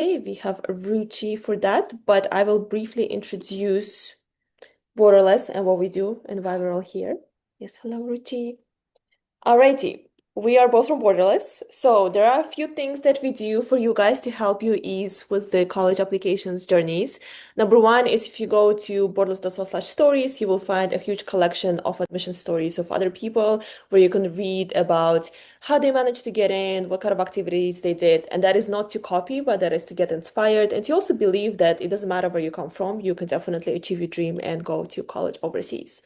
We have Ruchi for that, but I will briefly introduce Borderless and what we do and why we're all here. Yes, hello, Ruchi. Alrighty, we are both from Borderless. So there are a few things that we do for you guys to help you ease with the college applications journeys. Number one is if you go to borderless.so/stories, you will find a huge collection of admission stories of other people where you can read about how they managed to get in, what kind of activities they did. And that is not to copy, but that is to get inspired and to also believe that it doesn't matter where you come from, you can definitely achieve your dream and go to college overseas.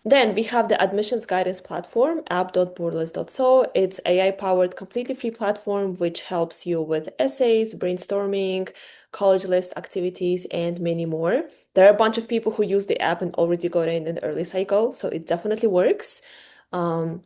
Then we have the admissions guidance platform, app.borderless.so. It's AI-powered, completely free platform which helps you with essays, brainstorming, college list activities, and many more. There are a bunch of people who use the app and already got in the early cycle, so it definitely works.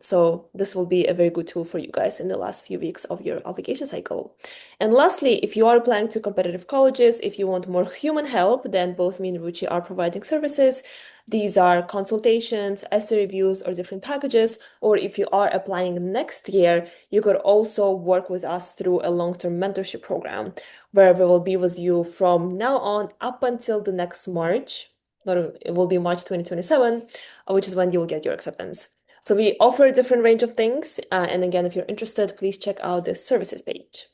So this will be a very good tool for you guys in the last few weeks of your application cycle. And lastly, if you are applying to competitive colleges, if you want more human help, then both me and Ruchi are providing services. These are consultations, essay reviews, or different packages. Or if you are applying next year, you could also work with us through a long-term mentorship program where we will be with you from now on up until the next March. It will be March 2027, which is when you will get your acceptance. So we offer a different range of things. And again, if you're interested, please check out the services page.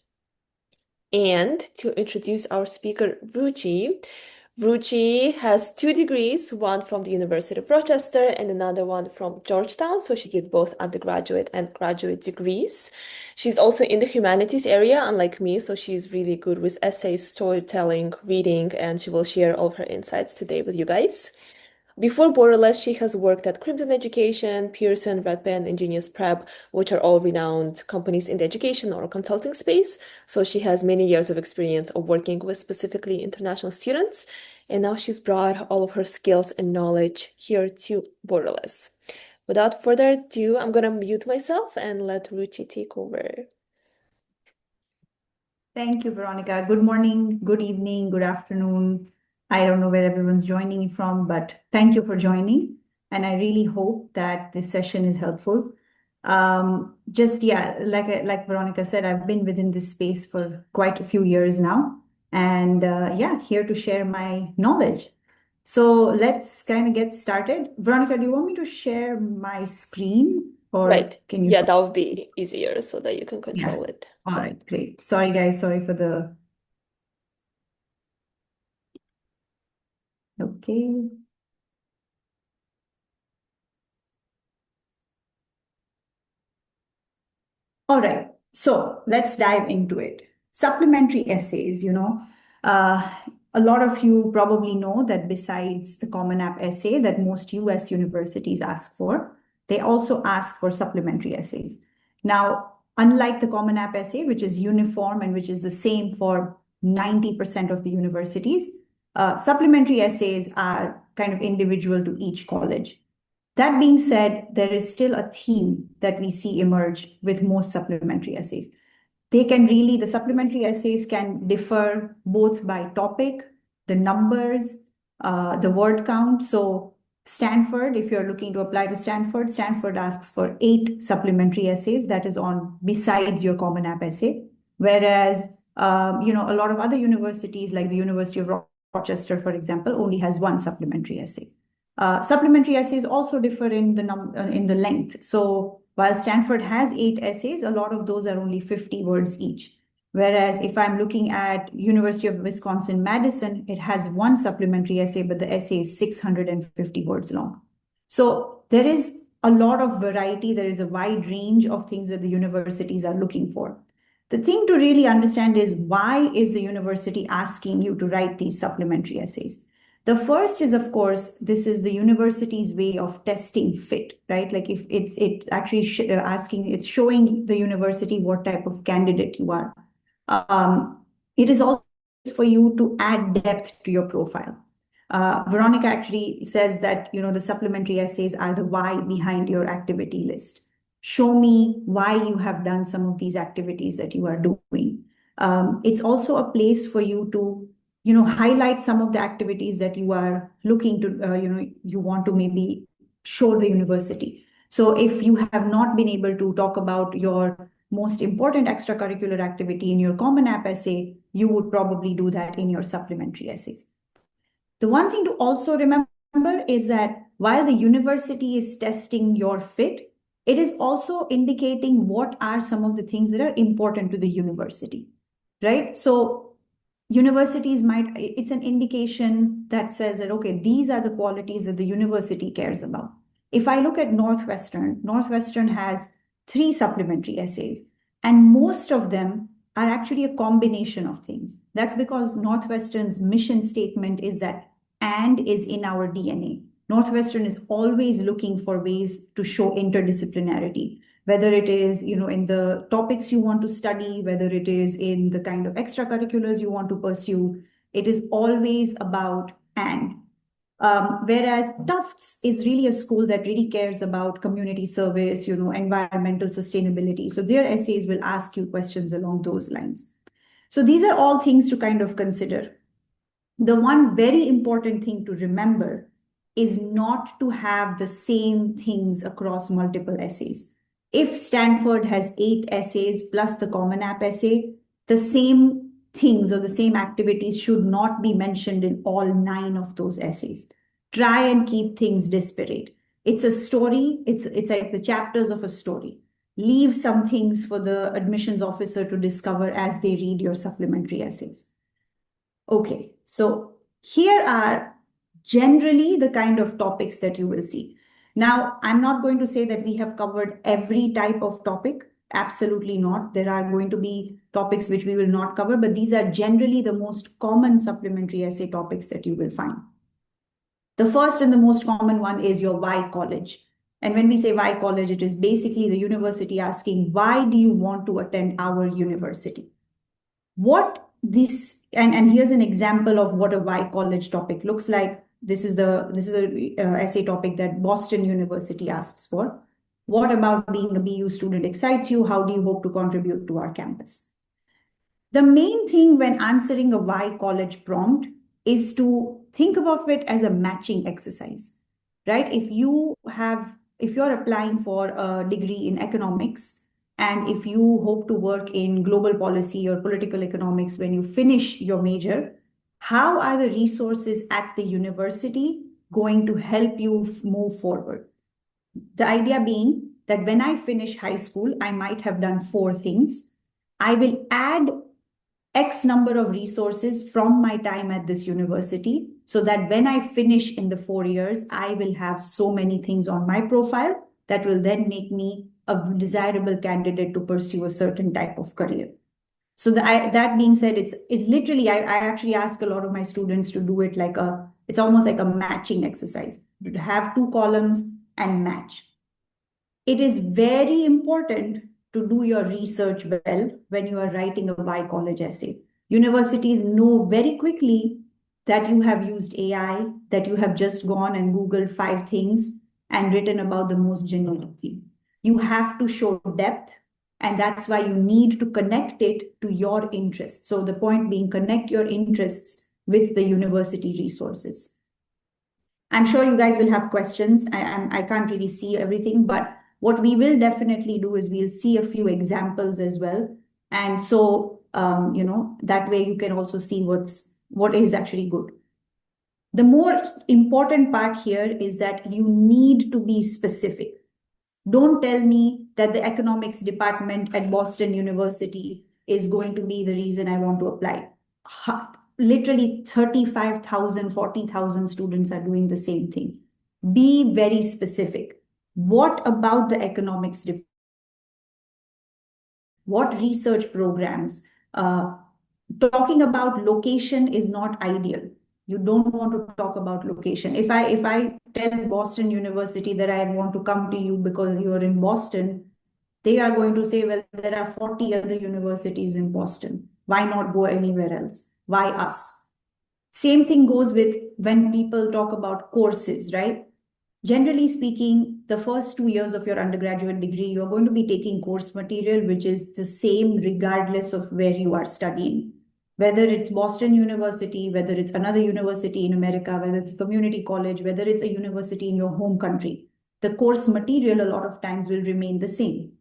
And to introduce our speaker, Ruchi. Ruchi has 2 degrees, one from the University of Rochester and another one from Georgetown. So she did both undergraduate and graduate degrees. She's also in the humanities area, unlike me. So she's really good with essays, storytelling, reading, and she will share all of her insights today with you guys. Before Borderless, she has worked at Crimson Education, Pearson, Red Pen, and Genius Prep, which are all renowned companies in the education or consulting space. So she has many years of experience of working with specifically international students. And now she's brought all of her skills and knowledge here to Borderless. Without further ado, I'm going to mute myself and let Ruchi take over. Thank you, Veronica. Good morning, good evening, good afternoon. I don't know where everyone's joining from, but thank you for joining. And I really hope that this session is helpful. Like Veronica said, I've been within this space for quite a few years now. And here to share my knowledge. So let's kind of get started. Veronica, do you want me to share my screen or can you? Yeah, that would be easier so that you can control it. All right, great. Sorry, guys. Sorry for the. Okay. All right, so let's dive into it. Supplementary essays, a lot of you probably know that besides the Common App essay that most US universities ask for, they also ask for supplementary essays. Now, unlike the Common App essay, which is uniform and which is the same for 90% of the universities, supplementary essays are kind of individual to each college. That being said, there is still a theme that we see emerge with most supplementary essays. The supplementary essays can differ both by topic, the numbers, the word count. So Stanford, if you're looking to apply to Stanford, Stanford asks for 8 supplementary essays that is on besides your Common App essay. Whereas, a lot of other universities like the University of Rochester, for example, only has 1 supplementary essay. Supplementary essays also differ in the length. So while Stanford has 8 essays, a lot of those are only 50 words each. Whereas if I'm looking at University of Wisconsin-Madison, it has 1 supplementary essay, but the essay is 650 words long. So there is a lot of variety. There is a wide range of things that the universities are looking for. The thing to really understand is why is the university asking you to write these supplementary essays? The first is, of course, this is the university's way of testing fit, right? Like if it's actually it's showing the university what type of candidate you are. It is also for you to add depth to your profile. Veronica actually says that, the supplementary essays are the why behind your activity list. Show me why you have done some of these activities that you are doing. It's also a place for you to highlight some of the activities that you are looking to, you want to maybe show the university. So if you have not been able to talk about your most important extracurricular activity in your Common App essay, you would probably do that in your supplementary essays. The one thing to also remember is that while the university is testing your fit, it is also indicating what are some of the things that are important to the university, right? So universities might, it's an indication that says that, okay, these are the qualities that the university cares about. If I look at Northwestern has three supplementary essays, and most of them are actually a combination of things. That's because Northwestern's mission statement is that and is in our DNA. Northwestern is always looking for ways to show interdisciplinarity, whether it is, in the topics you want to study, whether it is in the kind of extracurriculars you want to pursue. It is always about and. Whereas Tufts is really a school that really cares about community service, environmental sustainability. So their essays will ask you questions along those lines. So these are all things to kind of consider. The one very important thing to remember is not to have the same things across multiple essays. If Stanford has 8 essays plus the Common App essay, the same things or the same activities should not be mentioned in all 9 of those essays. Try and keep things disparate. It's a story, it's like the chapters of a story. Leave some things for the admissions officer to discover as they read your supplementary essays. Okay, so here are generally the kind of topics that you will see. Now, I'm not going to say that we have covered every type of topic. Absolutely not. There are going to be topics which we will not cover, but these are generally the most common supplementary essay topics that you will find. The first and the most common one is your why college. And when we say why college, it is basically the university asking, why do you want to attend our university? What this and here's an example of what a why college topic looks like. This is a essay topic that Boston University asks for. What about being a BU student excites you? How do you hope to contribute to our campus? The main thing when answering a why college prompt is to think of it as a matching exercise, right? If you're applying for a degree in economics, and if you hope to work in global policy or political economics when you finish your major, how are the resources at the university going to help you move forward? The idea being that when I finish high school, I might have done 4 things. I will add X number of resources from my time at this university so that when I finish in the 4 years, I will have so many things on my profile that will then make me a desirable candidate to pursue a certain type of career. So that being said, it's literally, I actually ask a lot of my students to do it it's almost like a matching exercise, to have 2 columns and match. It is very important to do your research well when you are writing a why college essay. Universities know very quickly that you have used AI, that you have just gone and Googled 5 things and written about the most generic thing. You have to show depth, and that's why you need to connect it to your interests. So the point being, connect your interests with the university resources. I'm sure you guys will have questions. I can't really see everything, but what we will definitely do is we'll see a few examples as well. And so, that way you can also see what is actually good. The more important part here is that you need to be specific. Don't tell me that the economics department at Boston University is going to be the reason I want to apply. Literally 35,000, 40,000 students are doing the same thing. Be very specific. What about the economics department? What research programs? Talking about location is not ideal. You don't want to talk about location. If I tell Boston University that I want to come to you because you are in Boston, they are going to say, well, there are 40 other universities in Boston. Why not go anywhere else? Why us? Same thing goes with when people talk about courses, right? Generally speaking, the first 2 years of your undergraduate degree, you're going to be taking course material, which is the same regardless of where you are studying. Whether it's Boston University, whether it's another university in America, whether it's a community college, whether it's a university in your home country, the course material a lot of times will remain the same.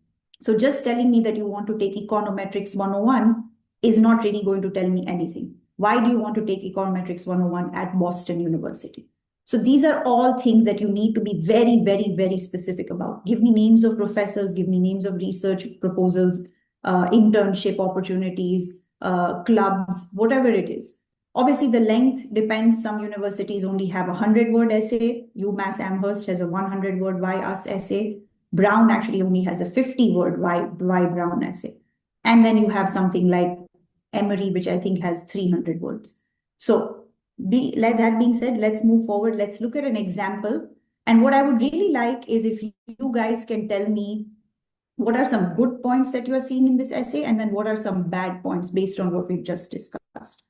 So just telling me that you want to take Econometrics 101 is not really going to tell me anything. Why do you want to take Econometrics 101 at Boston University? So these are all things that you need to be very, very, very specific about. Give me names of professors, give me names of research proposals, internship opportunities, clubs, whatever it is. Obviously, the length depends. Some universities only have a 100-word essay. UMass Amherst has a 100-word Why Us essay. Brown actually only has a 50-word why Brown essay. And then you have something like Emory, which I think has 300 words. So like that being said, let's move forward. Let's look at an example. And what I would really like is if you guys can tell me what are some good points that you are seeing in this essay, and then what are some bad points based on what we've just discussed.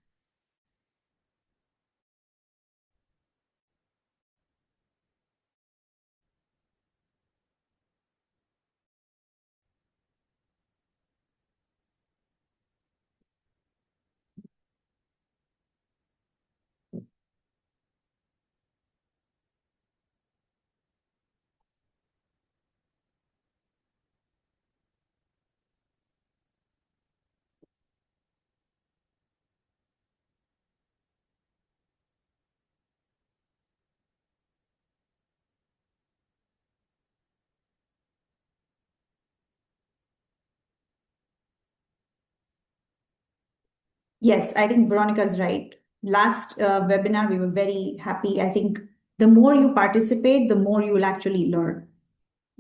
Yes, I think Veronica's right. Last webinar, we were very happy. I think the more you participate, the more you will actually learn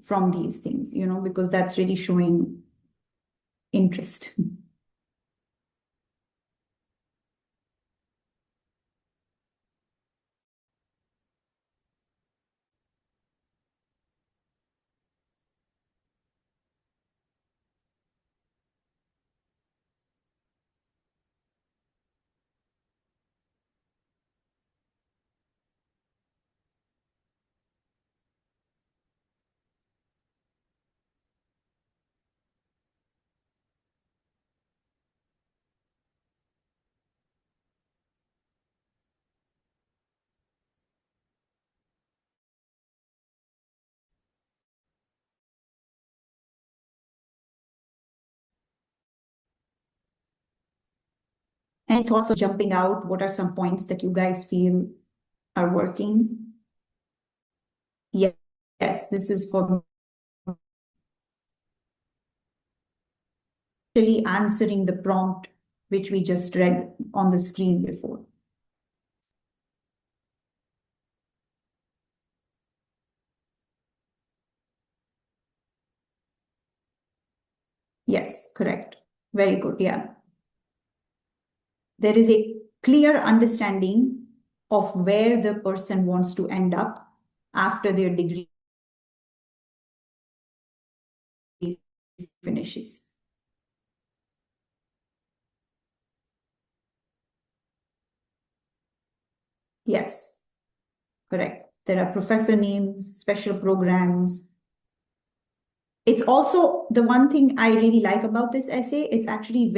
from these things, because that's really showing interest. Any thoughts of jumping out? What are some points that you guys feel are working? Yes, yes, this is for actually answering the prompt which we just read on the screen before. Yes, correct. Very good. Yeah. There is a clear understanding of where the person wants to end up after their degree finishes. Yes, correct. There are professor names, special programs. It's also the one thing I really like about this essay. It's actually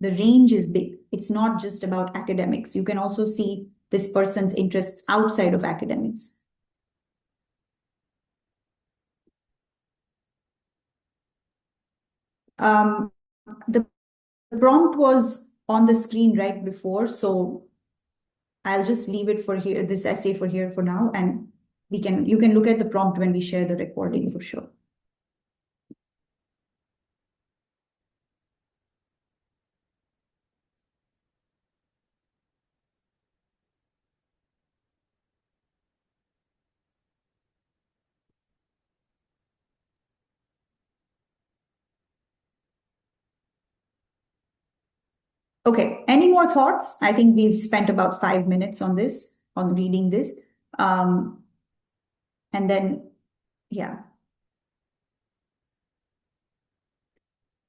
the range is big. It's not just about academics. You can also see this person's interests outside of academics. The prompt was on the screen right before, so I'll just leave it for here, this essay for here for now, and you can look at the prompt when we share the recording for sure. Okay, any more thoughts? I think we've spent about 5 minutes on this, on reading this. And then, yeah.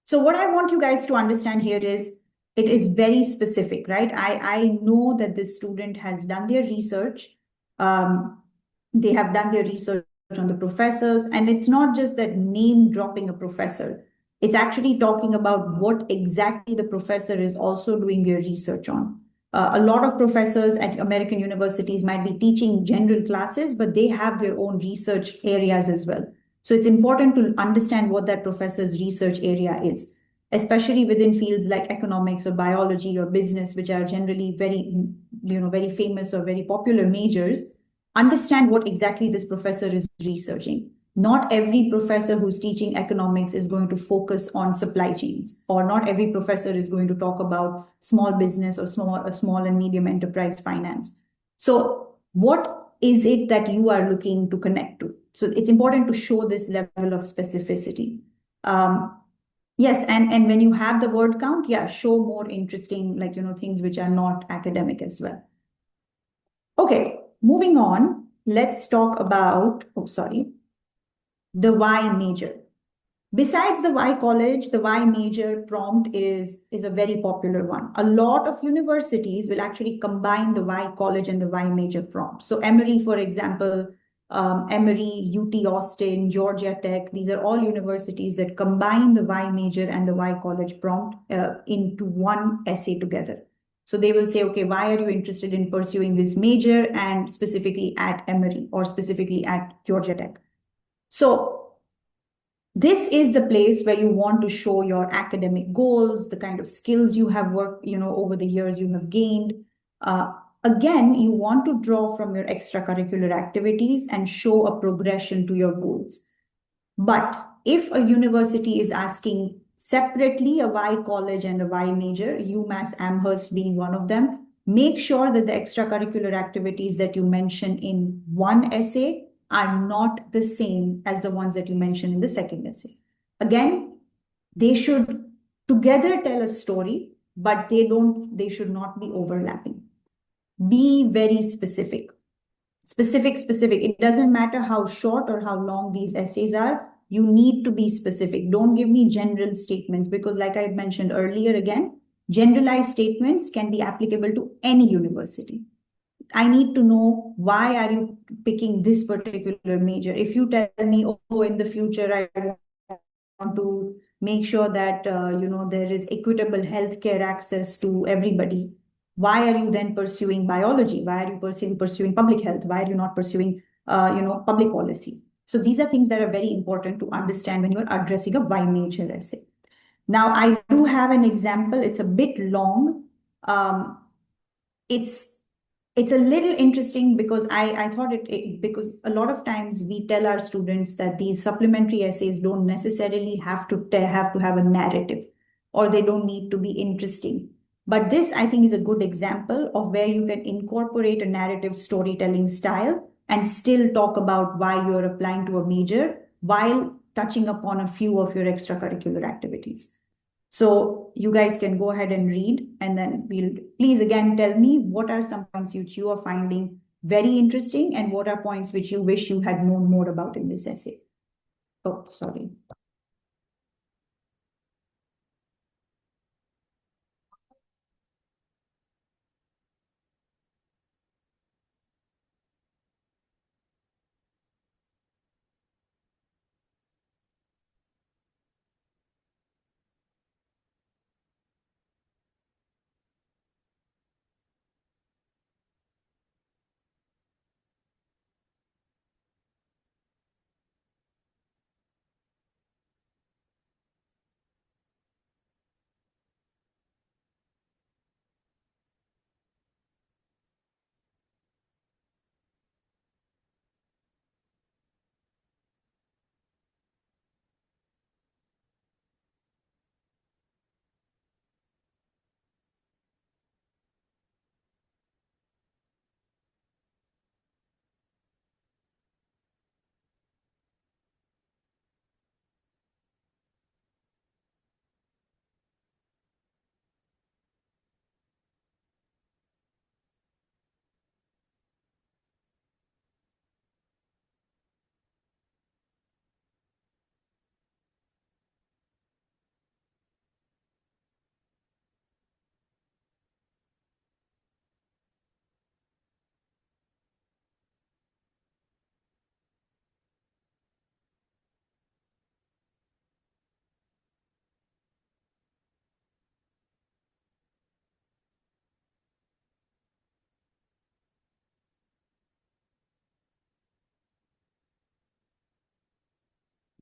So what I want you guys to understand here is it is very specific, right? I know that this student has done their research. They have done their research on the professors, and it's not just that name dropping a professor. It's actually talking about what exactly the professor is also doing their research on. A lot of professors at American universities might be teaching general classes, but they have their own research areas as well. So it's important to understand what that professor's research area is, especially within fields like economics or biology or business, which are generally very famous or very popular majors. Understand what exactly this professor is researching. Not every professor who's teaching economics is going to focus on supply chains, or not every professor is going to talk about small business or small and medium enterprise finance. So, what is it that you are looking to connect to? So, it's important to show this level of specificity. Um, yes, and when you have the word count, yeah, show more interesting, like, things which are not academic as well. Okay, moving on, let's talk about, oh, sorry, the why major. Besides the Y college, the Y major prompt is a very popular one. A lot of universities will actually combine the Y college and the Y major prompt. So Emory, for example, Emory, UT Austin, Georgia Tech, these are all universities that combine the Y major and the Y college prompt into one essay together. So they will say, okay, why are you interested in pursuing this major and specifically at Emory or specifically at Georgia Tech? So this is the place where you want to show your academic goals, the kind of skills you have worked, over the years you have gained. Uh, Again, you want to draw from your extracurricular activities and show a progression to your goals. But if a university is asking separately a Y college and a Y major, UMass Amherst being one of them, make sure that the extracurricular activities that you mention in one essay are not the same as the ones that you mention in the second essay. Again, they should together tell a story, but they should not be overlapping. Be very specific. Specific. It doesn't matter how short or how long these essays are. You need to be specific. Don't give me general statements because, like I mentioned earlier, again, generalized statements can be applicable to any university. I need to know why are you picking this particular major. If you tell me, oh, in the future I want to make sure that there is equitable healthcare access to everybody, why are you then pursuing biology? Why are you pursuing public health? Why are you not pursuing public policy? So these are things that are very important to understand when you're addressing a why major essay. Now, I do have an example. It's a bit long. Um, it's it's a little interesting because I thought because a lot of times we tell our students that these supplementary essays don't necessarily have to have a narrative, or they don't need to be interesting. But this, I think, is a good example of where you can incorporate a narrative storytelling style and still talk about why you're applying to a major while touching upon a few of your extracurricular activities. So you guys can go ahead and read, and then we'll please again tell me what are some points which you are finding very interesting and what are points which you wish you had known more about in this essay. Oh, sorry.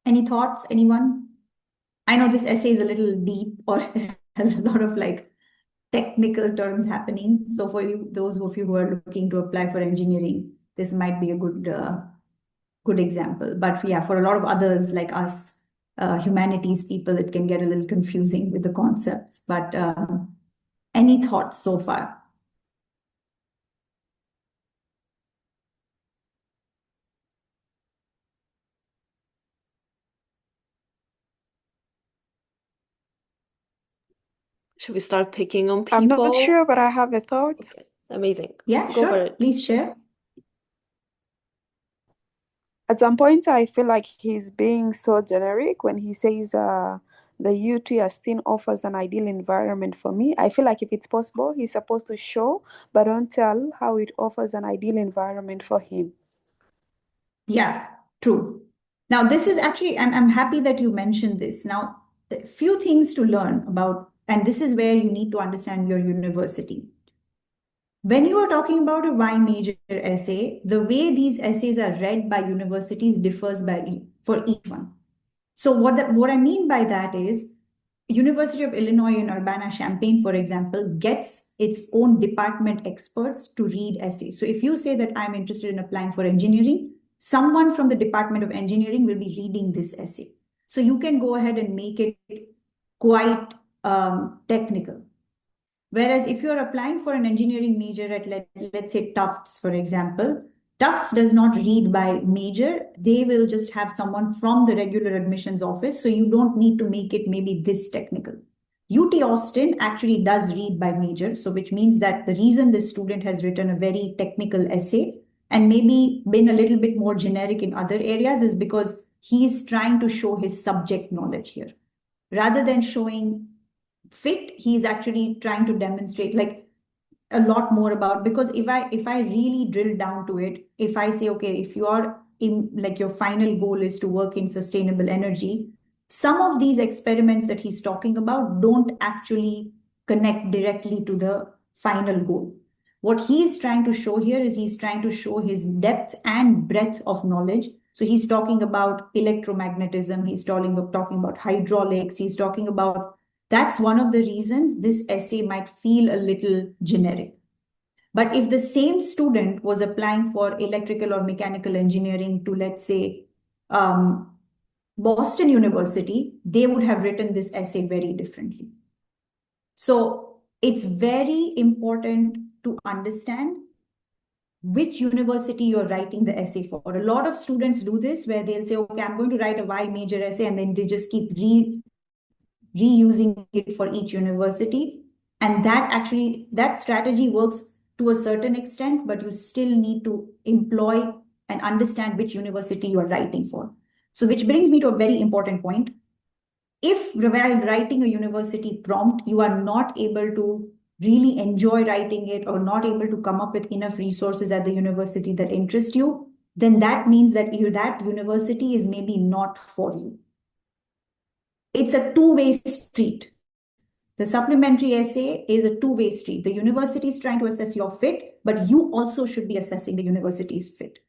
Any thoughts, anyone? I know this essay is a little deep or has a lot of like technical terms happening. So for you, those of you who are looking to apply for engineering, this might be a good example. But yeah, for a lot of others like us, humanities people, it can get a little confusing with the concepts. But any thoughts so far? Should we start picking on I'm not people? sure, but I have a thought. Okay, amazing. Yeah, Go for sure. it. Please share. At some point, I feel like he's being so generic when he says the UT still offers an ideal environment for me. I feel like if it's possible, he's supposed to show, but don't tell how it offers an ideal environment for him. Yeah, true. Now, this is actually, I'm happy that you mentioned this. Now, a few things to learn about, and this is where you need to understand your university. When you are talking about a Y major essay, the way these essays are read by universities differs for each one. So what I mean by that is University of Illinois in Urbana-Champaign, for example, gets its own department experts to read essays. So if you say that I'm interested in applying for engineering, someone from the Department of Engineering will be reading this essay. So you can go ahead and make it quite technical. Whereas if you're applying for an engineering major at, let's say, Tufts, for example, Tufts does not read by major. They will just have someone from the regular admissions office. So you don't need to make it maybe this technical. UT Austin actually does read by major. So which means that the reason this student has written a very technical essay and maybe been a little bit more generic in other areas is because he is trying to show his subject knowledge here. Rather than showing fit, he's actually trying to demonstrate like a lot more about, because if I really drill down to it, if I say, okay, if you are in like your final goal is to work in sustainable energy, some of these experiments that he's talking about don't actually connect directly to the final goal. What he is trying to show here is he's trying to show his depth and breadth of knowledge. So he's talking about electromagnetism, he's talking about hydraulics, he's talking about, that's one of the reasons this essay might feel a little generic. But if the same student was applying for electrical or mechanical engineering to, let's say, Boston University, they would have written this essay very differently. So it's very important to understand which university you're writing the essay for. A lot of students do this where they'll say, okay, I'm going to write a Y major essay, and then they just keep reusing it for each university. And that strategy works to a certain extent, but you still need to employ and understand which university you are writing for. So which brings me to a very important point. If while writing a university prompt, you are not able to really enjoy writing it or not able to come up with enough resources at the university that interest you, then that means that that university is maybe not for you. It's a two-way street. The supplementary essay is a two-way street. The university is trying to assess your fit, but you also should be assessing the university's fit.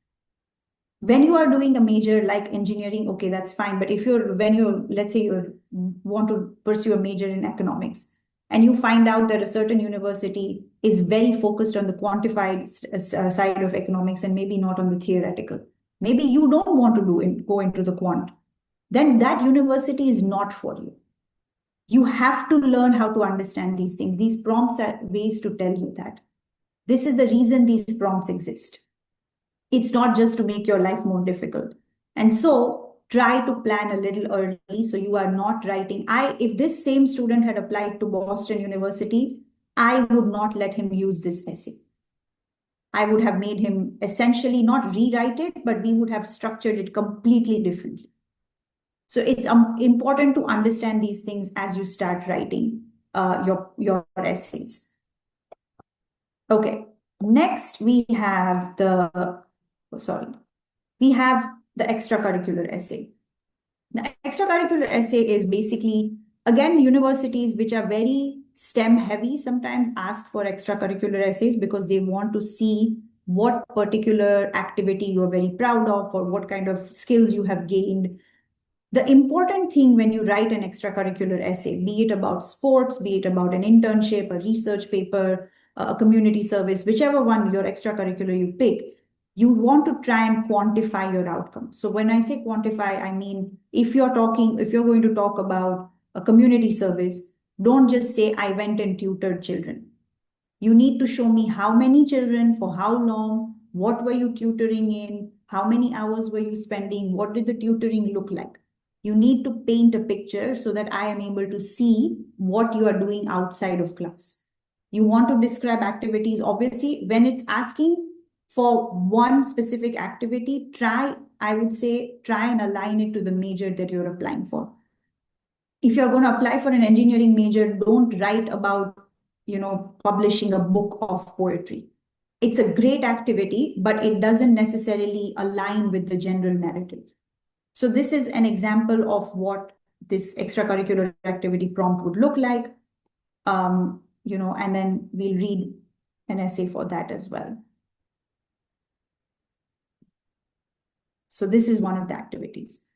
When you are doing a major like engineering, okay, that's fine. But let's say you want to pursue a major in economics, and you find out that a certain university is very focused on the quantified side of economics and maybe not on the theoretical. Maybe you don't want to go into the quant. Then that university is not for you. You have to learn how to understand these things. These prompts are ways to tell you that. This is the reason these prompts exist. It's not just to make your life more difficult. And so try to plan a little early so you are not writing. If this same student had applied to Boston University, I would not let him use this essay. I would have made him essentially not rewrite it, but we would have structured it completely differently. So it's important to understand these things as you start writing your essays. Okay, next we have we have the extracurricular essay. The extracurricular essay is basically, again, universities which are very STEM heavy sometimes ask for extracurricular essays because they want to see what particular activity you're very proud of or what kind of skills you have gained. The important thing when you write an extracurricular essay, be it about sports, be it about an internship, a research paper, a community service, whichever one your extracurricular you pick, you want to try and quantify your outcome. So when I say quantify, I mean if you're going to talk about a community service, don't just say I went and tutored children. You need to show me how many children, for how long, what were you tutoring in, how many hours were you spending, what did the tutoring look like. You need to paint a picture so that I am able to see what you are doing outside of class. You want to describe activities. Obviously, when it's asking for one specific activity, I would say, try and align it to the major that you're applying for. If you're going to apply for an engineering major, don't write about, publishing a book of poetry. It's a great activity, but it doesn't necessarily align with the general narrative. So this is an example of what this extracurricular activity prompt would look like. And then we'll read an essay for that as well. So this is one of the activities.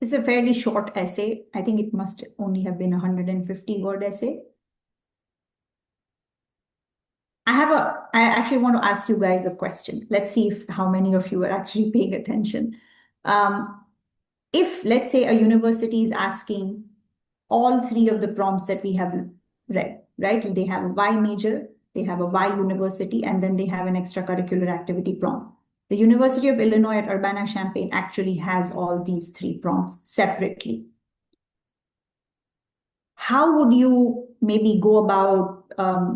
It's a fairly short essay. I think it must only have been a 150-word essay. I actually want to ask you guys a question. Let's see if how many of you are actually paying attention. If, let's say, a university is asking all three of the prompts that we have read, right? They have a Y major, they have a Y university, and then they have an extracurricular activity prompt. The University of Illinois at Urbana-Champaign actually has all these three prompts separately. How would you maybe go about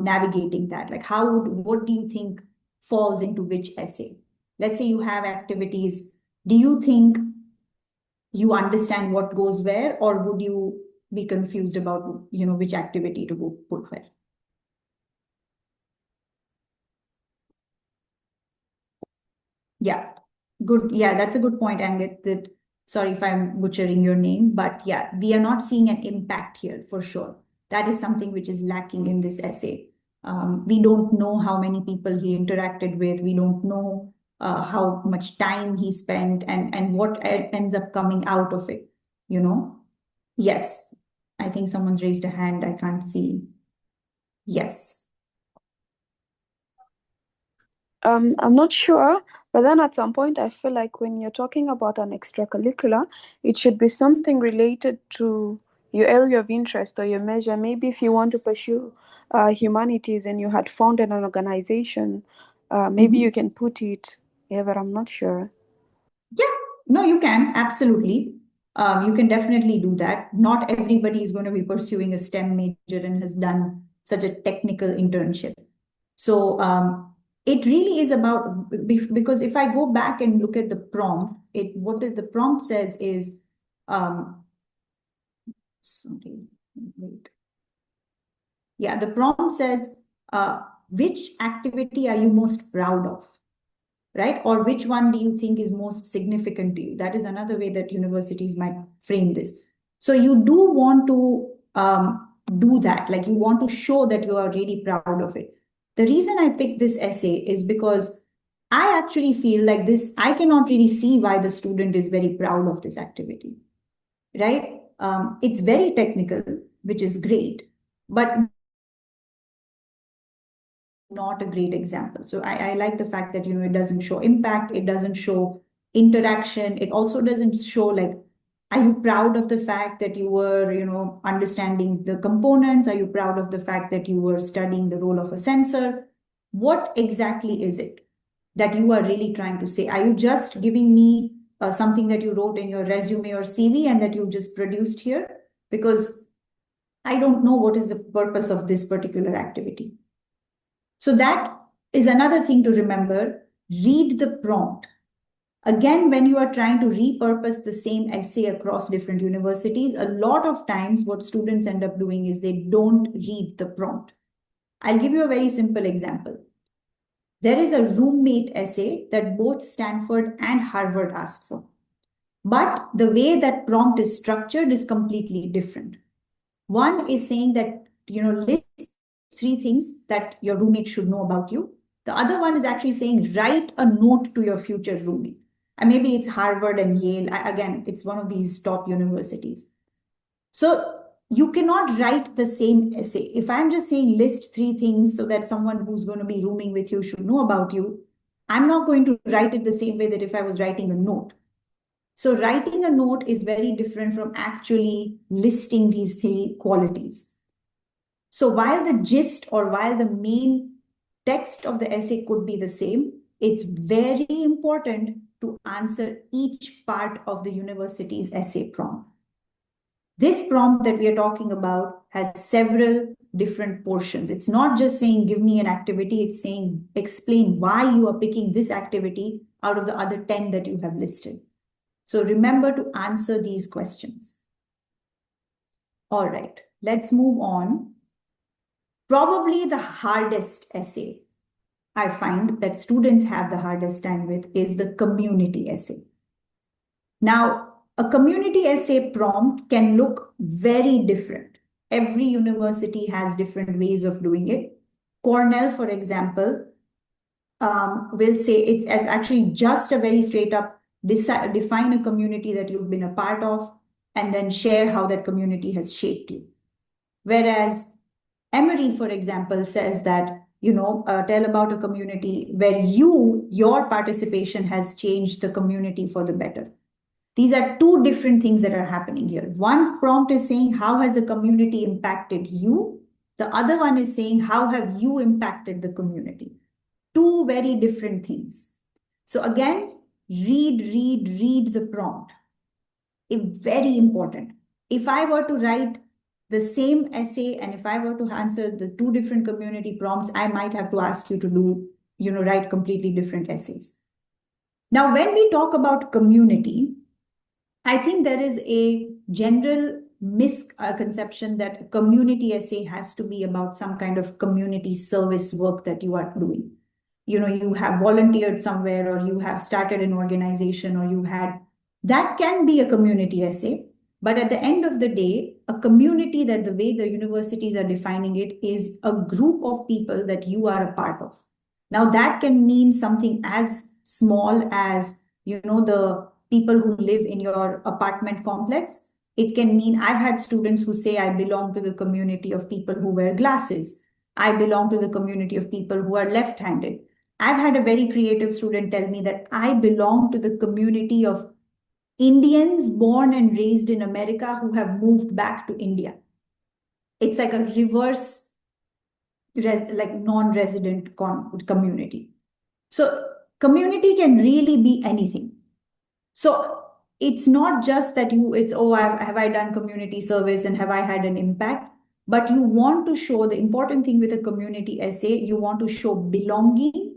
navigating that? Like, what do you think falls into which essay? Let's say you have activities. Do you think you understand what goes where, or would you be confused about, which activity to go put where? Yeah, good. Yeah, that's a good point, Angit. Sorry if I'm butchering your name, but yeah, we are not seeing an impact here for sure. That is something which is lacking in this essay. We don't know how many people he interacted with. We don't know how much time he spent and what ends up coming out of it, you know? Yes, I think someone's raised a hand. I can't see. Yes. I'm not sure, but then at some point I feel like when you're talking about an extracurricular, it should be something related to your area of interest or your major. Maybe if you want to pursue humanities and you had founded an organization, maybe you can put it. Yeah, but I'm not sure. Yeah, no, you can, absolutely. You can definitely do that. Not everybody is going to be pursuing a STEM major and has done such a technical internship. So it really is about, because if I go back and look at the prompt, the prompt says is, sorry, wait. Yeah, the prompt says, which activity are you most proud of? Right? Or which one do you think is most significant to you? That is another way that universities might frame this. So you do want to do that. Like you want to show that you are really proud of it. The reason I picked this essay is because I actually feel like this, I cannot really see why the student is very proud of this activity, right? It's very technical, which is great, but not a great example. So I like the fact that, it doesn't show impact, it doesn't show interaction, it also doesn't show like, are you proud of the fact that you were, understanding the components? Are you proud of the fact that you were studying the role of a sensor? What exactly is it that you are really trying to say? Are you just giving me something that you wrote in your resume or CV and that you just produced here? Because I don't know what is the purpose of this particular activity. So that is another thing to remember. Read the prompt. Again, when you are trying to repurpose the same essay across different universities, a lot of times what students end up doing is they don't read the prompt. I'll give you a very simple example. There is a roommate essay that both Stanford and Harvard ask for. But the way that prompt is structured is completely different. One is saying that, list 3 things that your roommate should know about you. The other one is actually saying, write a note to your future roommate. And maybe it's Harvard and Yale. Again, it's one of these top universities. So you cannot write the same essay. If I'm just saying list 3 things so that someone who's going to be rooming with you should know about you, I'm not going to write it the same way that if I was writing a note. So writing a note is very different from actually listing these 3 qualities. So while the gist or while the main text of the essay could be the same, it's very important to answer each part of the university's essay prompt. This prompt that we are talking about has several different portions. It's not just saying, give me an activity, it's saying, explain why you are picking this activity out of the other 10 that you have listed. So remember to answer these questions. All right, let's move on. Probably the hardest essay I find that students have the hardest time with is the community essay. Now, a community essay prompt can look very different. Every university has different ways of doing it. Cornell, for example, will say it's actually just a very straight up define a community that you've been a part of and then share how that community has shaped you. Whereas Emory, for example, says that, tell about a community where your participation has changed the community for the better. These are 2 different things that are happening here. One prompt is saying, how has the community impacted you? The other one is saying, how have you impacted the community? 2 very different things. So again, read the prompt. Very important. If I were to write the same essay and if I were to answer the 2 different community prompts, I might have to ask you to do, write completely different essays. Now, when we talk about community, I think there is a general misconception that a community essay has to be about some kind of community service work that you are doing. You have volunteered somewhere or you have started an organization or that can be a community essay. But at the end of the day, a community, that the way the universities are defining it, is a group of people that you are a part of. Now, that can mean something as small as, the people who live in your apartment complex. It can mean I've had students who say, I belong to the community of people who wear glasses. I belong to the community of people who are left-handed. I've had a very creative student tell me that I belong to the community of Indians born and raised in America who have moved back to India. It's like a reverse, like non-resident community. So community can really be anything. So it's not just that have I done community service and have I had an impact? But you want to show, the important thing with a community essay, you want to show belonging,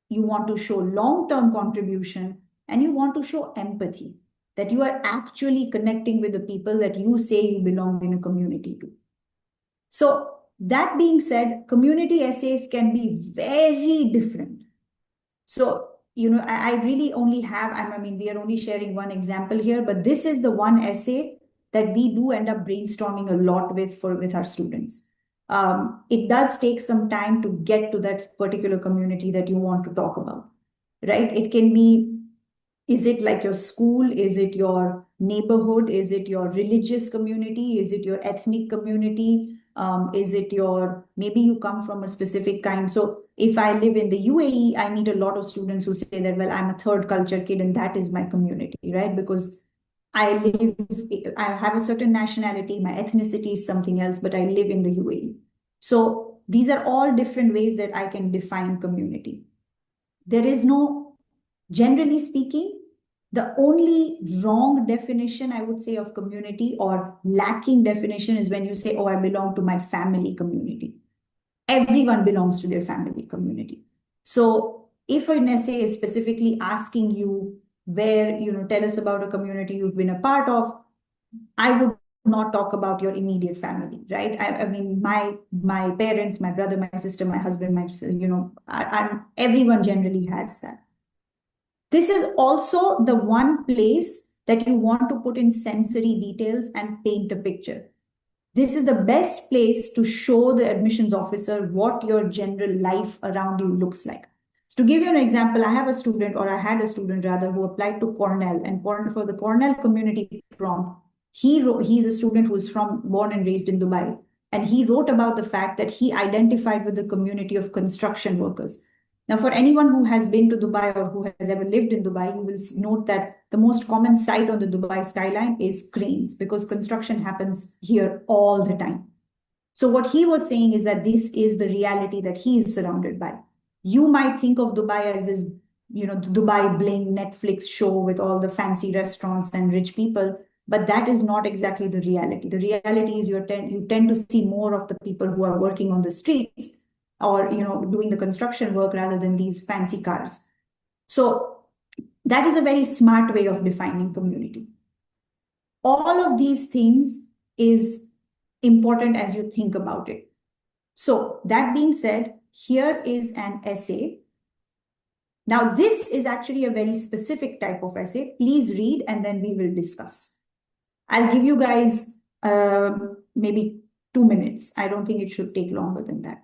you want to show long-term contribution, and you want to show empathy, that you are actually connecting with the people that you say you belong in a community to. So that being said, community essays can be very different. So, I really only have, we are only sharing one example here, but this is the one essay that we do end up brainstorming a lot with our students. it does take some time to get to that particular community that you want to talk about, right? It can be, is it like your school? Is it your neighborhood? Is it your religious community? Is it your ethnic community? Is it your, maybe you come from a specific kind. So if I live in the UAE, I meet a lot of students who say that, well, I'm a third culture kid and that is my community, right? Because I have a certain nationality, my ethnicity is something else, but I live in the UAE. So these are all different ways that I can define community. There is no, generally speaking, the only wrong definition I would say of community or lacking definition is when you say, oh, I belong to my family community. Everyone belongs to their family community. So if an essay is specifically asking you where, tell us about a community you've been a part of, I would not talk about your immediate family, right? I mean, my parents, my brother, my sister, my husband, everyone generally has that. This is also the one place that you want to put in sensory details and paint a picture. This is the best place to show the admissions officer what your general life around you looks like. So to give you an example, I have a student, or I had a student rather, who applied to Cornell, and for the Cornell community prompt, he's a student who is born and raised in Dubai, and he wrote about the fact that he identified with the community of construction workers. Now, for anyone who has been to Dubai or who has ever lived in Dubai, you will note that the most common sight on the Dubai skyline is cranes because construction happens here all the time. So, what he was saying is that this is the reality that he is surrounded by. You might think of Dubai as this, Dubai bling Netflix show with all the fancy restaurants and rich people, but that is not exactly the reality. The reality is you tend to see more of the people who are working on the streets or doing the construction work rather than these fancy cars. So that is a very smart way of defining community. All of these things is important as you think about it. So that being said, here is an essay. Now, this is actually a very specific type of essay. Please read and then we will discuss. I'll give you guys maybe 2 minutes. I don't think it should take longer than that.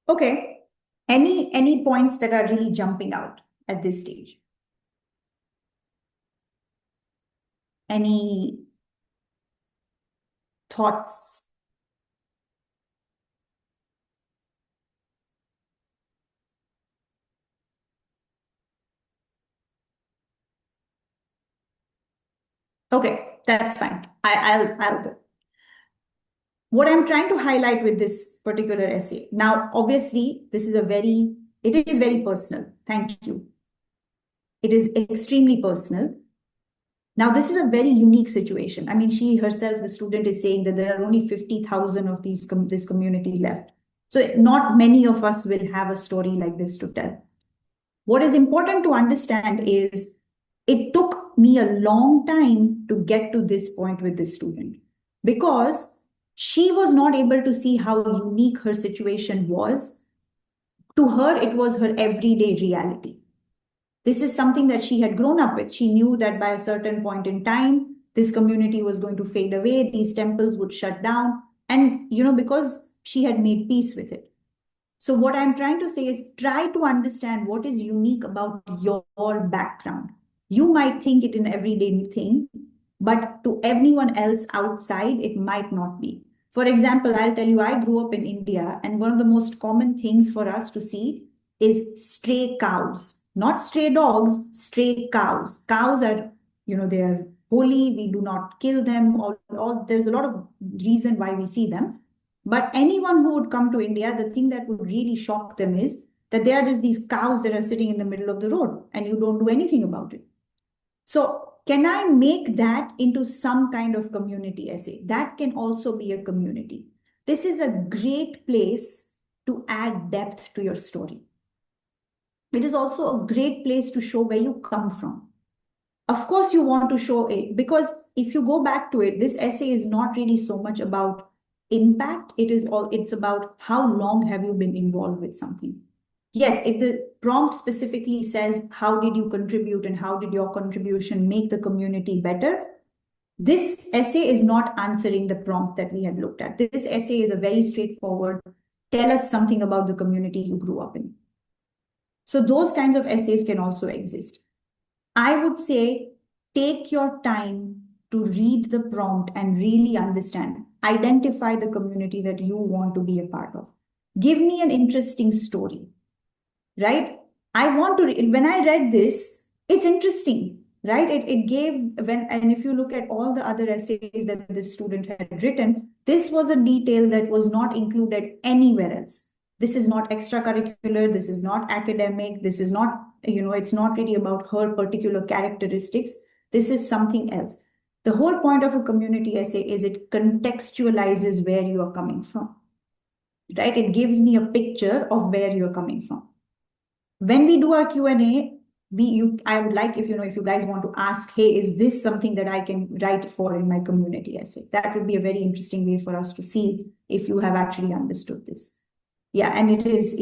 Okay. Any points that are really jumping out at this stage? Any thoughts? Okay, that's fine. I'll go. What I'm trying to highlight with this particular essay. Now, obviously, it is very personal. Thank you. It is extremely personal. Now, this is a very unique situation. I mean, she herself, the student, is saying that there are only 50,000 of this community left. So not many of us will have a story like this to tell. What is important to understand is it took me a long time to get to this point with this student because she was not able to see how unique her situation was. To her, it was her everyday reality. This is something that she had grown up with. She knew that by a certain point in time, this community was going to fade away, these temples would shut down, and because she had made peace with it. So, what I'm trying to say is try to understand what is unique about your background. You might think it an everyday thing, but to everyone else outside, it might not be. For example, I'll tell you, I grew up in India, and one of the most common things for us to see is stray cows, not stray dogs, stray cows. Cows are, they are holy. We do not kill them. There's a lot of reason why we see them. But anyone who would come to India, the thing that would really shock them is that they are just these cows that are sitting in the middle of the road and you don't do anything about it. So, can I make that into some kind of community essay? That can also be a community. This is a great place to add depth to your story. It is also a great place to show where you come from. Of course, you want to show it because if you go back to it, this essay is not really so much about impact. It's about how long have you been involved with something. Yes, if the prompt specifically says how did you contribute and how did your contribution make the community better, this essay is not answering the prompt that we had looked at. This essay is a very straightforward, tell us something about the community you grew up in. So those kinds of essays can also exist. I would say take your time to read the prompt and really understand, identify the community that you want to be a part of. Give me an interesting story, right? When I read this, it's interesting, right? It gave, and if you look at all the other essays that this student had written, this was a detail that was not included anywhere else. This is not extracurricular, this is not academic, this is not, it's not really about her particular characteristics. This is something else. The whole point of a community essay is it contextualizes where you are coming from, right? It gives me a picture of where you're coming from. When we do our Q&A, I would like if you guys want to ask, hey, is this something that I can write for in my community essay? That would be a very interesting way for us to see if you have actually understood this. Yeah, and it is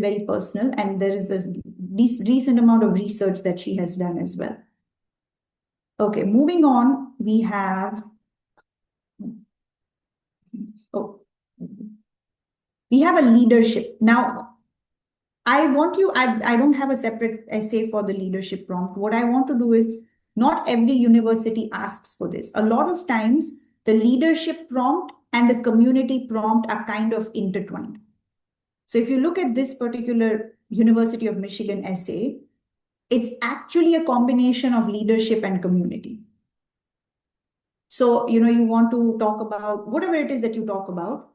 very personal, and there is a decent amount of research that she has done as well. Okay, moving on, we have we have a leadership. Now, I don't have a separate essay for the leadership prompt. What I want to do is not every university asks for this. A lot of times, the leadership prompt and the community prompt are kind of intertwined. So if you look at this particular University of Michigan essay, it's actually a combination of leadership and community. So, you want to talk about whatever it is that you talk about,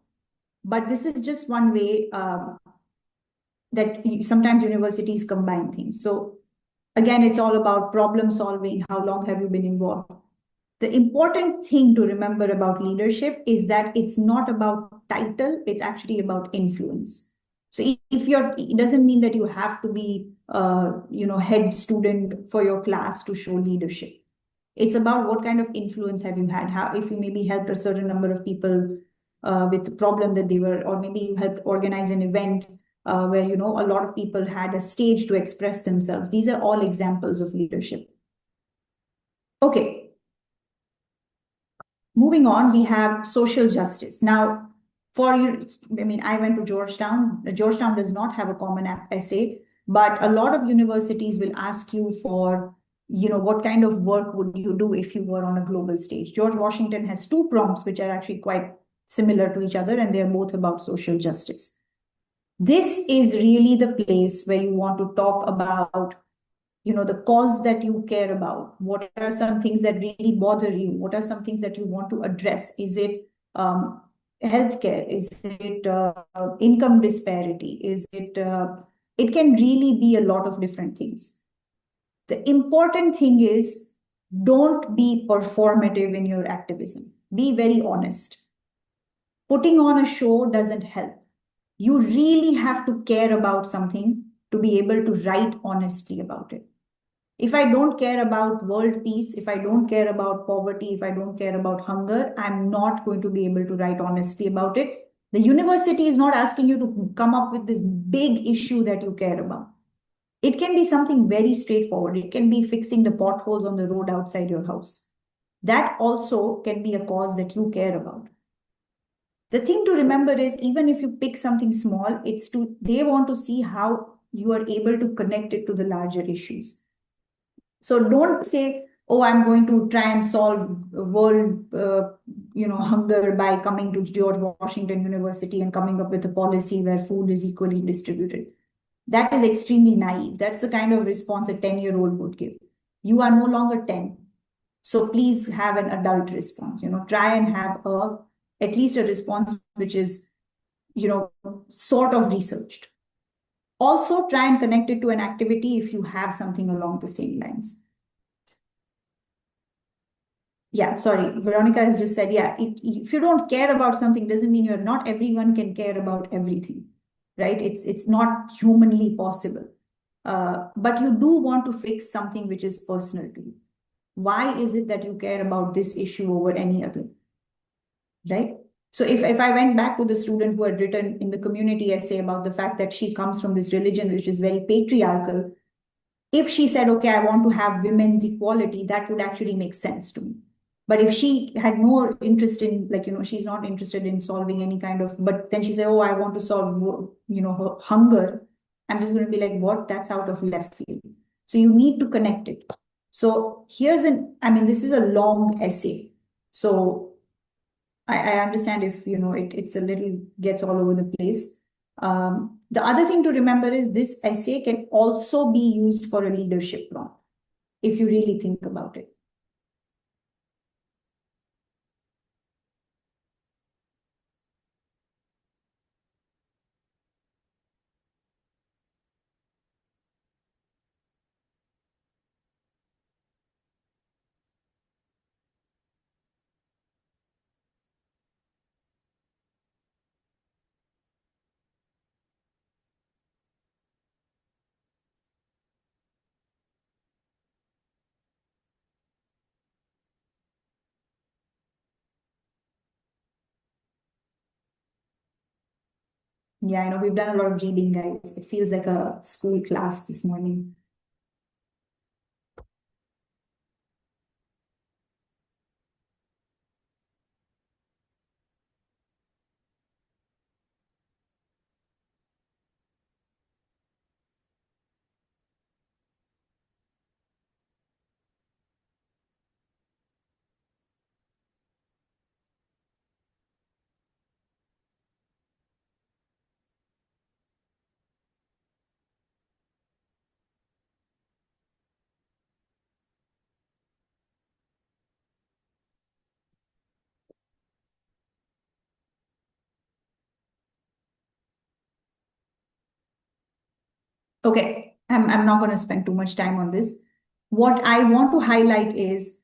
but this is just one way that sometimes universities combine things. So again, it's all about problem solving. How long have you been involved? The important thing to remember about leadership is that it's not about title, it's actually about influence. So it doesn't mean that you have to be, head student for your class to show leadership. It's about what kind of influence have you had? How, if you maybe helped a certain number of people with the problem that they were, or maybe you helped organize an event where, a lot of people had a stage to express themselves. These are all examples of leadership. Okay. Moving on, we have social justice. Now, I went to Georgetown. Georgetown does not have a Common App essay, but a lot of universities will ask you for, what kind of work would you do if you were on a global stage? George Washington has two prompts, which are actually quite similar to each other, and they're both about social justice. This is really the place where you want to talk about the cause that you care about. What are some things that really bother you? What are some things that you want to address? Is it healthcare? Is it income disparity? Is it? It can really be a lot of different things. The important thing is don't be performative in your activism. Be very honest. Putting on a show doesn't help. You really have to care about something to be able to write honestly about it. If I don't care about world peace, if I don't care about poverty, if I don't care about hunger, I'm not going to be able to write honestly about it. The university is not asking you to come up with this big issue that you care about. It can be something very straightforward. It can be fixing the potholes on the road outside your house. That also can be a cause that you care about. The thing to remember is even if you pick something small, they want to see how you are able to connect it to the larger issues. So don't say, "Oh, I'm going to try and solve world, hunger by coming to George Washington University and coming up with a policy where food is equally distributed." That is extremely naive. That's the kind of response a 10-year-old would give. You are no longer 10. So please have an adult response. Try and have at least a response which is, sort of researched. Also, try and connect it to an activity if you have something along the same lines. Yeah, sorry. Veronica has just said, yeah, if you don't care about something, doesn't mean not everyone can care about everything, right? It's not humanly possible. But you do want to fix something which is personal to you. Why is it that you care about this issue over any other, right? So if I went back to the student who had written in the community essay about the fact that she comes from this religion which is very patriarchal, if she said, okay, I want to have women's equality, that would actually make sense to me. But if she had more interest in, she's not interested in solving any kind of, but then she said, oh, I want to solve, her hunger, I'm just going to be like, what? That's out of left field. So you need to connect it. So this is a long essay. So I understand if, it's a little gets all over the place. The other thing to remember is this essay can also be used for a leadership prompt, if you really think about it. Yeah, I know we've done a lot of reading, guys. It feels like a school class this morning. Okay, I'm not going to spend too much time on this. What I want to highlight is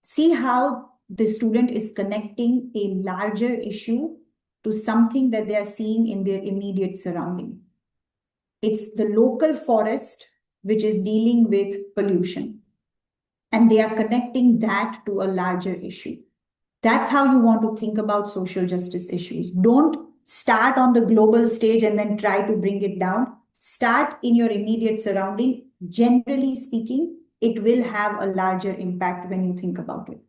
see how the student is connecting a larger issue to something that they are seeing in their immediate surrounding. It's the local forest which is dealing with pollution, and they are connecting that to a larger issue. That's how you want to think about social justice issues. Don't start on the global stage and then try to bring it down. Start in your immediate surrounding. Generally speaking, it will have a larger impact when you think about it.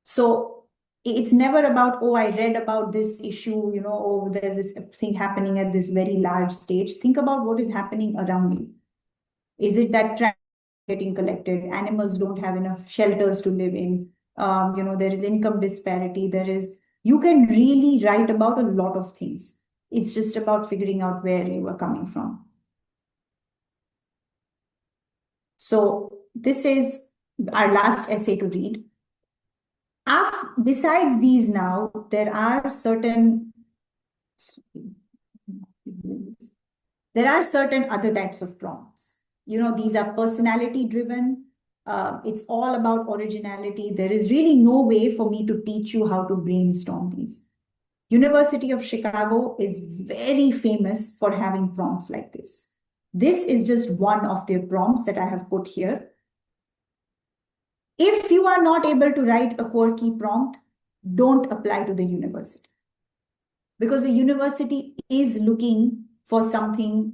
So it's never about, oh, I read about this issue, oh, there's this thing happening at this very large stage. Think about what is happening around you. Is it that trash getting collected? Animals don't have enough shelters to live in. There is income disparity. You can really write about a lot of things. It's just about figuring out where you are coming from. So this is our last essay to read. Besides these now, there are certain other types of prompts. These are personality driven. It's all about originality. There is really no way for me to teach you how to brainstorm these. University of Chicago is very famous for having prompts like this. This is just one of their prompts that I have put here. If you are not able to write a quirky prompt, don't apply to the university. Because the university is looking for something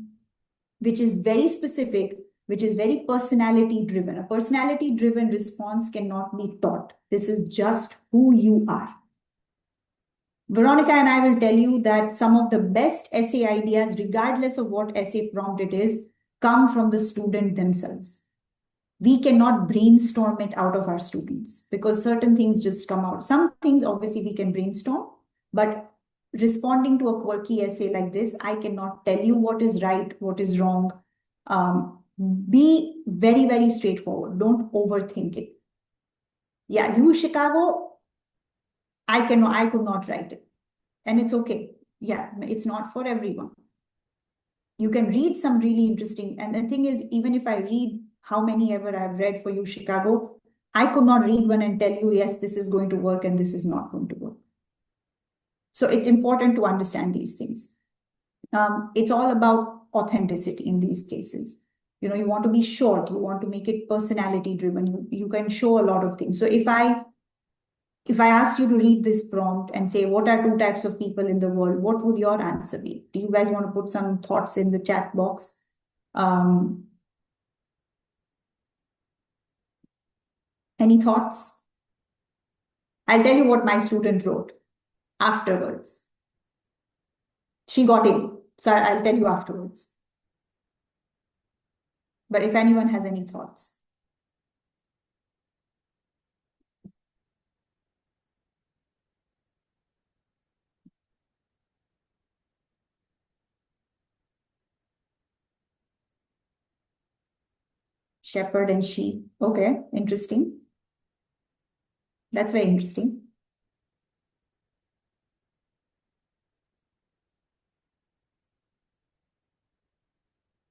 which is very specific, which is very personality driven. A personality driven response cannot be taught. This is just who you are. Veronica and I will tell you that some of the best essay ideas, regardless of what essay prompt it is, come from the student themselves. We cannot brainstorm it out of our students because certain things just come out. Some things, obviously, we can brainstorm, but responding to a quirky essay like this, I cannot tell you what is right, what is wrong. Be very, very straightforward. Don't overthink it. Yeah, you, Chicago, I could not write it. And it's okay. Yeah, it's not for everyone. You can read some really interesting. And the thing is, even if I read how many ever I've read for you, Chicago, I could not read one and tell you, yes, this is going to work and this is not going to work. So it's important to understand these things. It's all about authenticity in these cases. You want to be short, you want to make it personality driven. You can show a lot of things. So if I asked you to read this prompt and say, what are two types of people in the world, what would your answer be? Do you guys want to put some thoughts in the chat box? Any thoughts? I'll tell you what my student wrote afterwards. She got in, so I'll tell you afterwards. But if anyone has any thoughts. Shepherd and sheep. Okay, interesting. That's very interesting.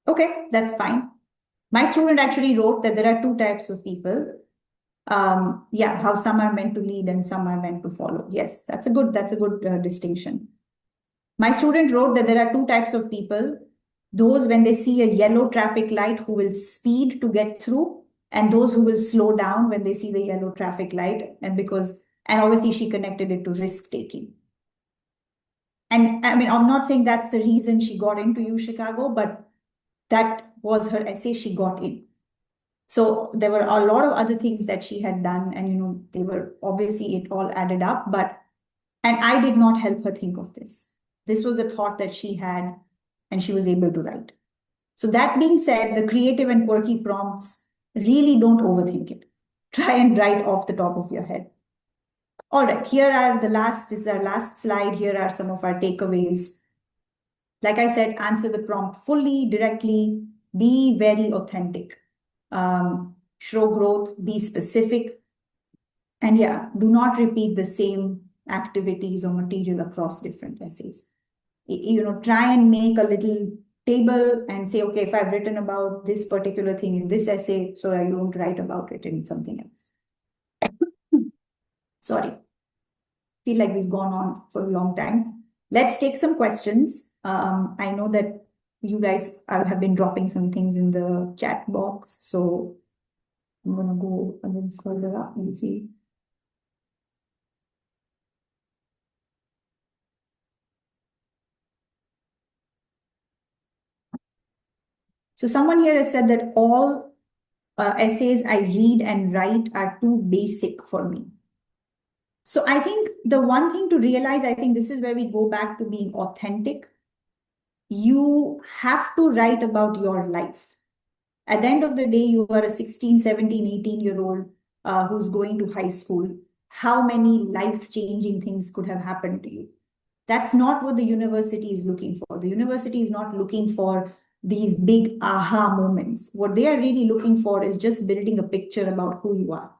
Okay, that's fine. My student actually wrote that there are two types of people. Yeah, how some are meant to lead and some are meant to follow. Yes, that's a good distinction. My student wrote that there are two types of people. Those when they see a yellow traffic light who will speed to get through, and those who will slow down when they see the yellow traffic light. And obviously she connected it to risk taking. And I mean, I'm not saying that's the reason she got into U Chicago, but that was her essay. She got in. So there were a lot of other things that she had done, and they were obviously it all added up. And I did not help her think of this. This was the thought that she had, and she was able to write. So that being said, the creative and quirky prompts, really don't overthink it. Try and write off the top of your head. All right, this is our last slide. Here are some of our takeaways. Like I said, answer the prompt fully, directly, be very authentic. Show growth, be specific. And yeah, do not repeat the same activities or material across different essays. Try and make a little table and say, okay, if I've written about this particular thing in this essay, so I don't write about it in something else. Sorry. Feel like we've gone on for a long time. Let's take some questions. I know that you guys have been dropping some things in the chat box, so I'm going to go a little further up and see. So someone here has said that all essays I read and write are too basic for me. So I think the one thing to realize, I think this is where we go back to being authentic. You have to write about your life. At the end of the day, you are a 16, 17, 18-year-old who's going to high school. How many life-changing things could have happened to you? That's not what the university is looking for. The university is not looking for these big aha moments. What they are really looking for is just building a picture about who you are.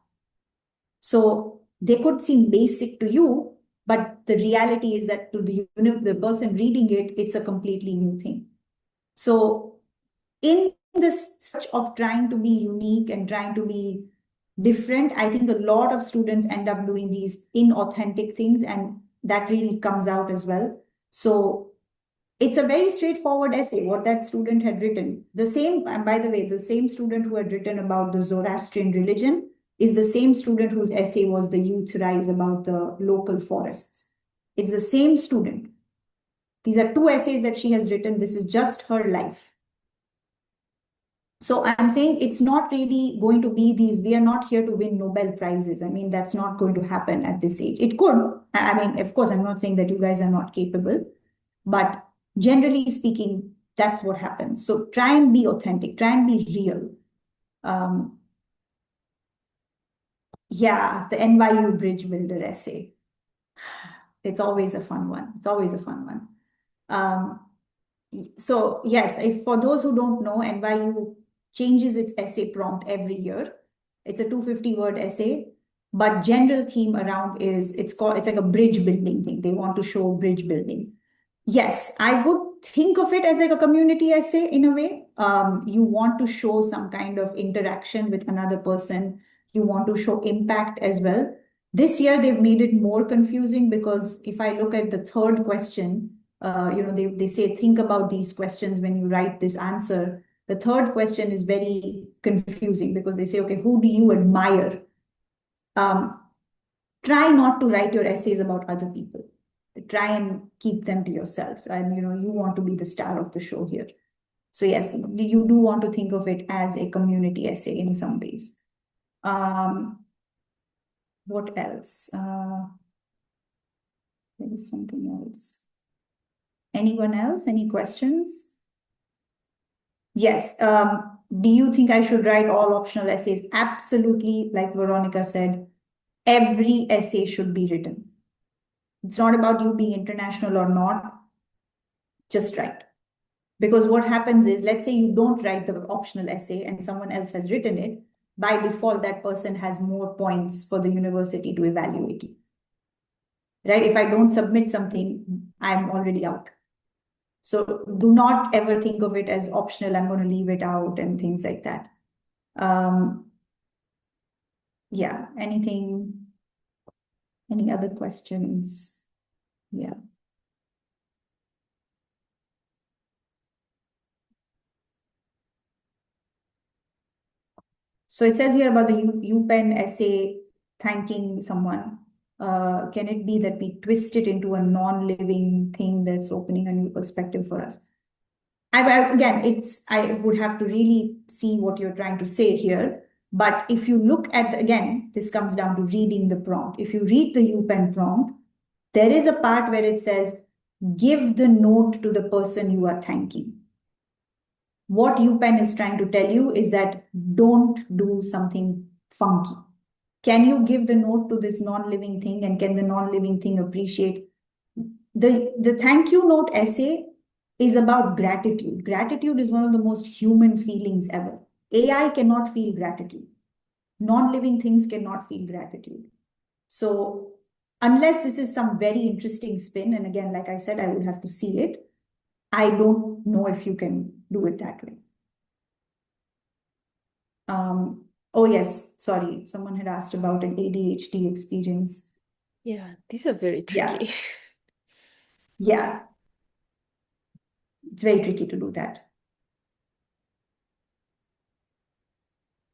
So they could seem basic to you, but the reality is that to the person reading it, it's a completely new thing. So in this search of trying to be unique and trying to be different, I think a lot of students end up doing these inauthentic things, and that really comes out as well. So it's a very straightforward essay, what that student had written. The same, and by the way, the same student who had written about the Zoroastrian religion is the same student whose essay was The Youth Rise, about the local forests. It's the same student. These are two essays that she has written. This is just her life. So I'm saying it's not really going to be these, we are not here to win Nobel Prizes. I mean, that's not going to happen at this age. It could. I mean, of course, I'm not saying that you guys are not capable, but generally speaking, that's what happens. So try and be authentic, try and be real. Yeah, the NYU Bridge Builder essay. It's always a fun one. It's always a fun one. So yes, if for those who don't know, NYU changes its essay prompt every year. It's a 250-word essay, but general theme around is it's like a bridge building thing. They want to show bridge building. Yes, I would think of it as like a community essay in a way. You want to show some kind of interaction with another person. You want to show impact as well. This year, they've made it more confusing because if I look at the third question, they say, think about these questions when you write this answer. The third question is very confusing because they say, okay, who do you admire? Try not to write your essays about other people. Try and keep them to yourself. And you want to be the star of the show here. So yes, you do want to think of it as a community essay in some ways. What else? There is something else. Anyone else? Any questions? Yes. Do you think I should write all optional essays? Absolutely. Like Veronica said, every essay should be written. It's not about you being international or not. Just write. Because what happens is, let's say you don't write the optional essay and someone else has written it, by default, that person has more points for the university to evaluate you. Right? If I don't submit something, I'm already out. So do not ever think of it as optional. I'm going to leave it out and things like that. Yeah, any other questions? Yeah. So it says here about the UPenn essay thanking someone. Can it be that we twist it into a non-living thing that's opening a new perspective for us? Again, I would have to really see what you're trying to say here. But if you look at again, this comes down to reading the prompt. If you read the UPenn prompt, there is a part where it says, give the note to the person you are thanking. What UPenn is trying to tell you is that don't do something funky. Can you give the note to this non-living thing, and can the non-living thing appreciate? The thank you note essay is about gratitude. Gratitude is one of the most human feelings ever. AI cannot feel gratitude. Non-living things cannot feel gratitude. So unless this is some very interesting spin, and again, like I said, I would have to see it, I don't know if you can do it that way. Oh yes, sorry. Someone had asked about an ADHD experience. Yeah, these are very tricky. Yeah. It's very tricky to do that.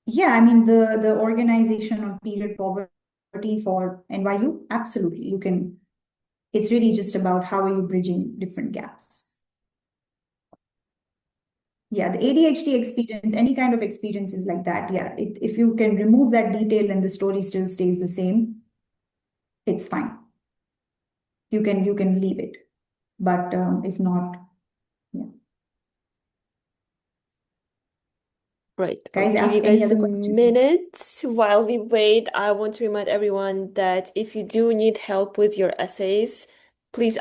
Yeah, I mean the organization on period poverty for NYU, absolutely. You can, it's really just about how are you bridging different gaps. Yeah, the ADHD experience, any kind of experiences like that, yeah. If you can remove that detail and the story still stays the same, it's fine. You can leave it. But if not, yeah. Right. I'll Guys, give ask you any guys other a questions. minute while we wait. I want to remind everyone that if you do need help with your essays, please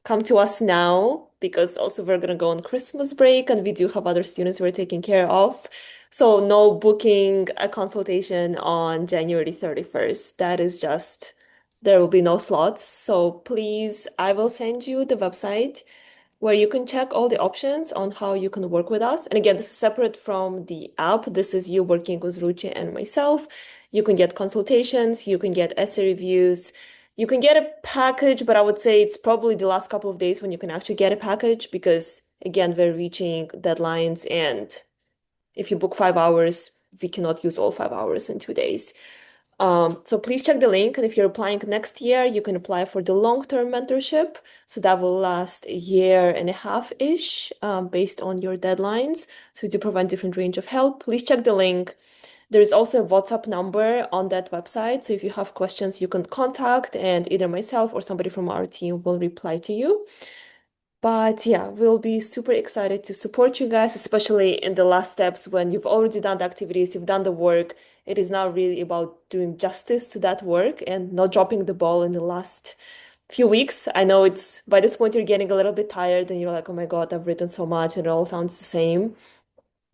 come to us now, because also we're gonna go on Christmas break and we do have other students we're taking care of. So no booking a consultation on January 31st. That is just, there will be no slots. So please, I will send you the website where you can check all the options on how you can work with us. And again, this is separate from the app. This is you working with Ruchi and myself. You can get consultations, you can get essay reviews, you can get a package, but I would say it's probably the last couple of days when you can actually get a package because, again, we're reaching deadlines. And if you book 5 hours, we cannot use all 5 hours in 2 days. So please check the link. And if you're applying next year, you can apply for the long-term mentorship. So that will last a year and a half-ish, based on your deadlines. So to provide different range of help, please check the link. There is also a WhatsApp number on that website. So if you have questions, you can contact, and either myself or somebody from our team will reply to you. But yeah, we'll be super excited to support you guys, especially in the last steps when you've already done the activities, you've done the work. It is now really about doing justice to that work and not dropping the ball in the last few weeks. I know it's by this point you're getting a little bit tired and you're like, oh my God, I've written so much and it all sounds the same.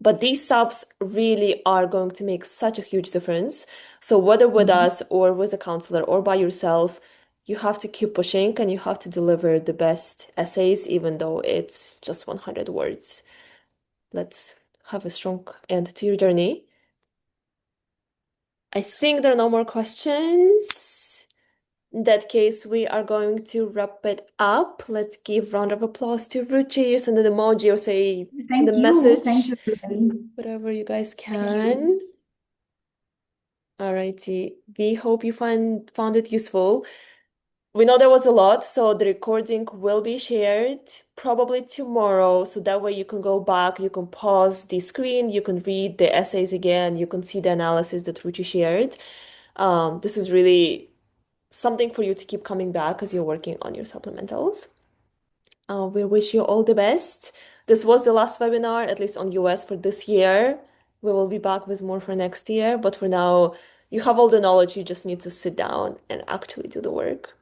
But these subs really are going to make such a huge difference. So whether with Mhm. us or with a counselor or by yourself, you have to keep pushing and you have to deliver the best essays, even though it's just 100 words. Let's have a strong end to your journey. I think there are no more questions. In that case, we are going to wrap it up. Let's give round of applause to Ruchi. Send an emoji or say, send a Thank you. Thank message, you, everybody. whatever you guys Thank can. you. Alrighty. We hope you found it useful. We know there was a lot, so the recording will be shared probably tomorrow. So that way you can go back, you can pause the screen, you can read the essays again, you can see the analysis that Ruchi shared. This is really something for you to keep coming back as you're working on your supplementals. We wish you all the best. This was the last webinar, at least on US for this year. We will be back with more for next year, but for now, you have all the knowledge, you just need to sit down and actually do the work.